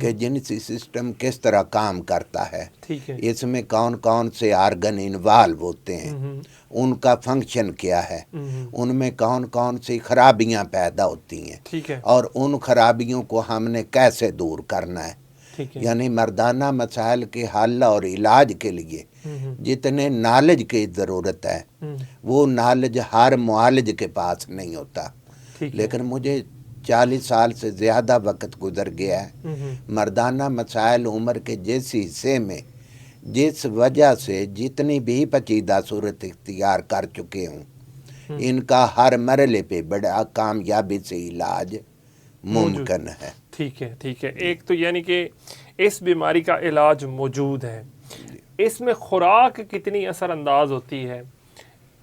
کہ جنسی سسٹم کس طرح کام کرتا ہے، ٹھیک ہے، اس میں کون کون سے آرگن انوالو ہوتے ہیں، ان کا فنکشن کیا ہے، ان میں کون کون سی خرابیاں پیدا ہوتی ہیں، ٹھیک ہے، اور ان خرابیوں کو ہم نے کیسے دور کرنا ہے۔ ٹھیک ہے، یعنی مردانہ مسائل کے حل اور علاج کے لیے جتنے نالج کی ضرورت ہے وہ نالج ہر معالج کے پاس نہیں ہوتا، ٹھیک ہے، لیکن مجھے 40 سال سے زیادہ وقت گزر گیا ہے مردانہ مسائل عمر کے جس حصے میں جس وجہ سے جتنی بھی پیچیدہ صورت اختیار کر چکے ہوں ان کا ہر مرحلے پہ بڑا کامیابی سے علاج ممکن ہے۔ ٹھیک ہے، ٹھیک ہے، ایک تو یعنی کہ اس بیماری کا علاج موجود ہے، اس میں خوراک کتنی اثر انداز ہوتی ہے؟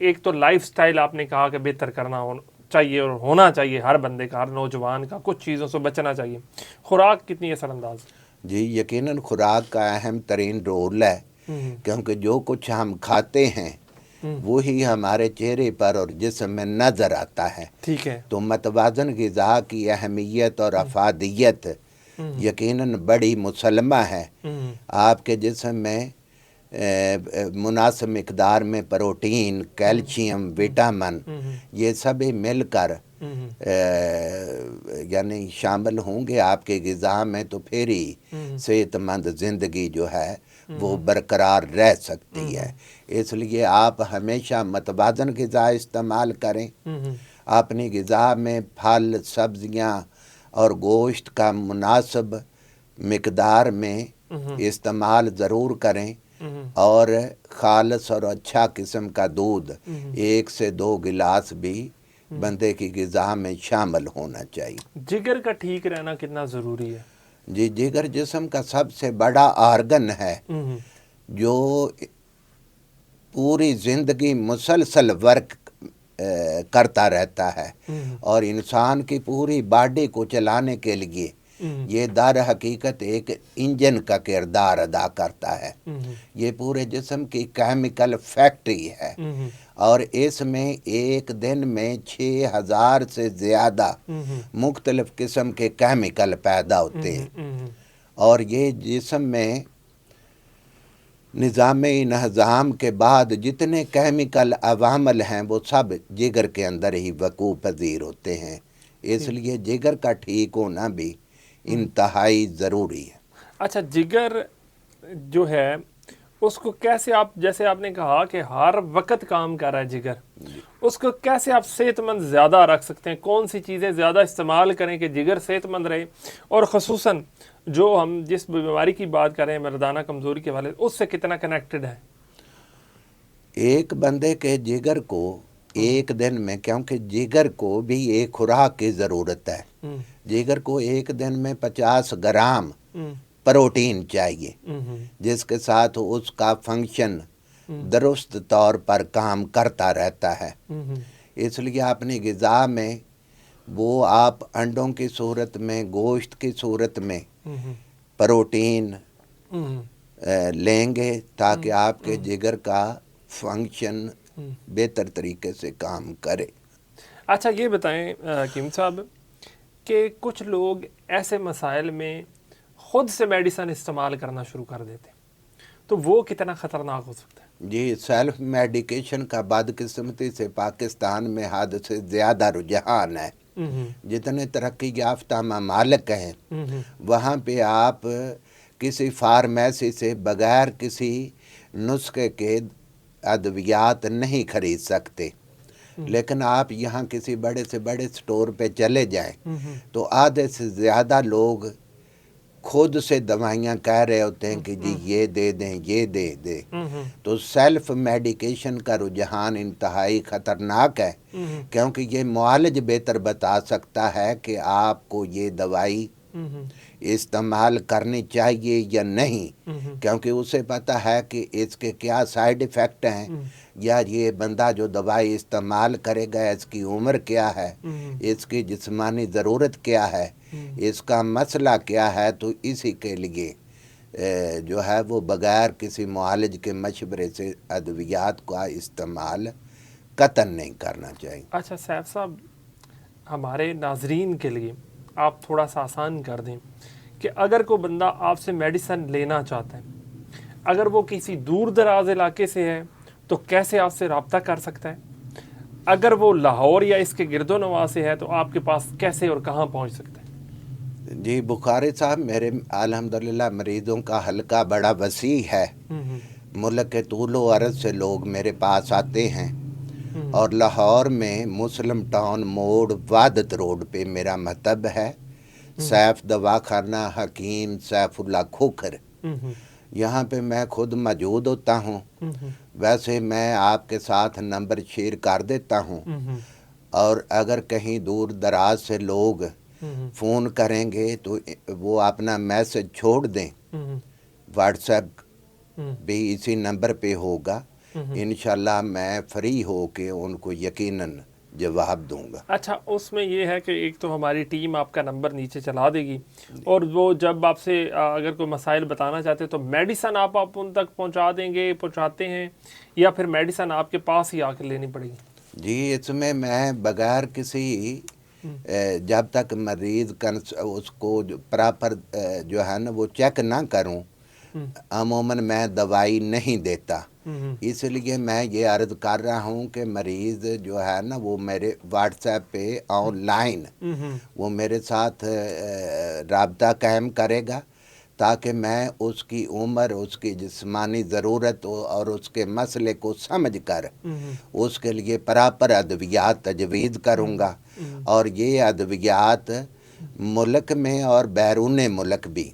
ایک تو لائف سٹائل آپ نے کہا کہ بہتر کرنا چاہیے اور ہونا چاہیے ہر بندے کا، ہر نوجوان کا، کچھ چیزوں سے بچنا چاہیے، خوراک کتنی اثر انداز؟ جی یقیناً خوراک کا اہم ترین رول ہے، کیونکہ جو کچھ ہم کھاتے ہیں وہی ہمارے چہرے پر اور جسم میں نظر آتا ہے۔ ٹھیک ہے، تو متوازن غذا کی اہمیت اور افادیت یقیناً بڑی مسلمہ ہے۔ آپ کے جسم میں مناسب مقدار میں پروٹین، کیلشیم، وٹامن یہ سبھی مل کر یعنی شامل ہوں گے آپ کے غذا میں، تو پھر ہی صحت مند زندگی جو ہے وہ برقرار رہ سکتی ہے۔ اس لیے آپ ہمیشہ متوازن غذا استعمال کریں، اپنی غذا میں پھل، سبزیاں اور گوشت کا مناسب مقدار میں استعمال ضرور کریں، اور خالص اور اچھا قسم کا دودھ 1 سے 2 گلاس بھی بندے کی غذا میں شامل ہونا چاہیے۔ جگر کا ٹھیک رہنا کتنا ضروری ہے؟ جی جگر جسم کا سب سے بڑا آرگن ہے جو پوری زندگی مسلسل ورک کرتا رہتا ہے، اور انسان کی پوری باڈی کو چلانے کے لیے یہ در حقیقت ایک انجن کا کردار ادا کرتا ہے۔ یہ پورے جسم کی کیمیکل فیکٹری ہے، اور اس میں ایک دن میں 6000 سے زیادہ مختلف قسم کے کیمیکل پیدا ہوتے ہیں، اور یہ جسم میں نظام انہضام کے بعد جتنے کیمیکل عوامل ہیں وہ سب جگر کے اندر ہی وقوع پذیر ہوتے ہیں۔ اس لیے جگر کا ٹھیک ہونا بھی انتہائی ضروری ہے۔ اچھا، جگر جو ہے اس کو کیسے آپ، جیسے آپ نے کہا کہ ہر وقت کام کر رہا ہے جگر، اس کو کیسے آپ صحت مند زیادہ رکھ سکتے ہیں؟ کون سی چیزیں زیادہ استعمال کریں کہ جگر صحت مند رہے؟ اور خصوصاً جو ہم جس بیماری کی بات کر رہے ہیں مردانہ کمزوری کے والے، اس سے کتنا کنیکٹڈ ہے؟ ایک بندے کے جگر کو ایک دن میں، کیونکہ جگر کو بھی ایک خوراک کی ضرورت ہے، جگر کو ایک دن میں 50 گرام پروٹین چاہیے، جس کے ساتھ اس کا فنکشن درست طور پر کام کرتا رہتا ہے۔ اس لیے اپنی غذا میں وہ آپ انڈوں کی صورت میں، گوشت کی صورت میں پروٹین لیں گے تاکہ آپ کے جگر کا فنکشن بہتر طریقے سے کام کرے۔ اچھا یہ بتائیں قیمت صاحب کہ کچھ لوگ ایسے مسائل میں خود سے میڈیسن استعمال کرنا شروع کر دیتے ہیں، تو وہ کتنا خطرناک ہو سکتا ہے؟ جی سیلف میڈیکیشن کا بدقسمتی سے پاکستان میں حد سے زیادہ رجحان ہے۔ جتنے ترقی یافتہ ممالک ہیں وہاں پہ آپ کسی فارمیسی سے بغیر کسی نسخے کے ادویات نہیں خرید سکتے، لیکن آپ یہاں کسی بڑے سے بڑے سٹور پہ چلے جائیں تو آدھے سے زیادہ لوگ خود سے دوائیاں کہہ رہے ہوتے ہیں کہ جی یہ دے دیں، یہ دے دیں۔ تو سیلف میڈیکیشن کا رجحان انتہائی خطرناک ہے، کیونکہ یہ معالج بہتر بتا سکتا ہے کہ آپ کو یہ دوائی استعمال کرنی چاہیے یا نہیں، کیونکہ اسے پتہ ہے کہ اس کے کیا سائیڈ ایفیکٹ ہیں، یا یہ بندہ جو دوائی استعمال کرے گا اس کی عمر کیا ہے، اس کی جسمانی ضرورت کیا ہے، اس کا مسئلہ کیا ہے۔ تو اسی کے لیے جو ہے وہ بغیر کسی معالج کے مشورے سے ادویات کا استعمال قطعاً نہیں کرنا چاہیے۔ اچھا سیف صاحب، ہمارے ناظرین کے لیے آپ تھوڑا سا آسان کر دیں کہ اگر کوئی بندہ آپ سے میڈیسن لینا چاہتا ہے, اگر وہ کسی دور دراز علاقے سے ہے تو کیسے آپ سے رابطہ کر سکتا ہے؟ اگر وہ لاہور یا اس کے گرد و نواح سے ہے تو آپ کے پاس کیسے اور کہاں پہنچ سکتا ہے؟ جی بخاری صاحب, میرے الحمدللہ مریضوں کا حلقہ بڑا وسیع ہے. ملک کے طول و عرض سے لوگ میرے پاس آتے ہیں, اور لاہور میں مسلم ٹاؤن موڑ وادت روڈ پہ میرا مکتب ہے, سیف دواخانہ حکیم سیف اللہ کھوکھر. یہاں پہ میں خود موجود ہوتا ہوں. ویسے میں آپ کے ساتھ نمبر شیئر کر دیتا ہوں, اور اگر کہیں دور دراز سے لوگ فون کریں گے تو وہ اپنا میسج چھوڑ دیں. واٹس ایپ بھی اسی نمبر پہ ہوگا. انشاءاللہ میں فری ہو کے ان کو یقیناً جواب دوں گا. اچھا, اس میں یہ ہے کہ ایک تو ہماری ٹیم آپ کا نمبر نیچے چلا دے گی, اور وہ جب آپ سے اگر کوئی مسائل بتانا چاہتے تو میڈیسن آپ ان تک پہنچا دیں گے, پہنچاتے ہیں, یا پھر میڈیسن آپ کے پاس ہی آ کے لینی پڑے گی؟ جی اس میں بغیر کسی جب تک مریض اس کو پراپر جو ہے نا وہ چیک نہ کروں, عموماً میں دوائی نہیں دیتا. اس لیے میں یہ عرض کر رہا ہوں کہ مریض جو ہے نا وہ میرے واٹس ایپ پہ آن لائن وہ میرے ساتھ رابطہ قائم کرے گا, تاکہ میں اس کی عمر, اس کی جسمانی ضرورت اور اس کے مسئلے کو سمجھ کر اس کے لیے پراپر ادویات تجویز کروں گا. اور یہ ادویات ملک میں اور بیرون ملک بھی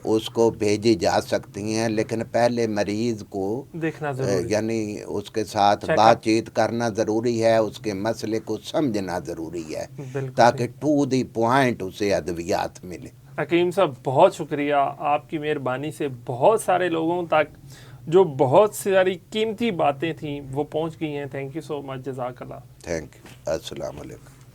اس کو بھیجی جا سکتی ہیں, لیکن پہلے مریض کو دیکھنا ضروری, یعنی اس کے ساتھ بات چیت کرنا ضروری ہے, اس کے مسئلے کو سمجھنا ضروری ہے, تاکہ ٹو دی پوائنٹ اسے ادویات ملے. حکیم صاحب بہت شکریہ, آپ کی مہربانی سے بہت سارے لوگوں تک جو بہت ساری قیمتی باتیں تھیں وہ پہنچ گئی ہیں. تھینک یو سو مچ, جزاک اللہ. Thank you. السلام علیکم.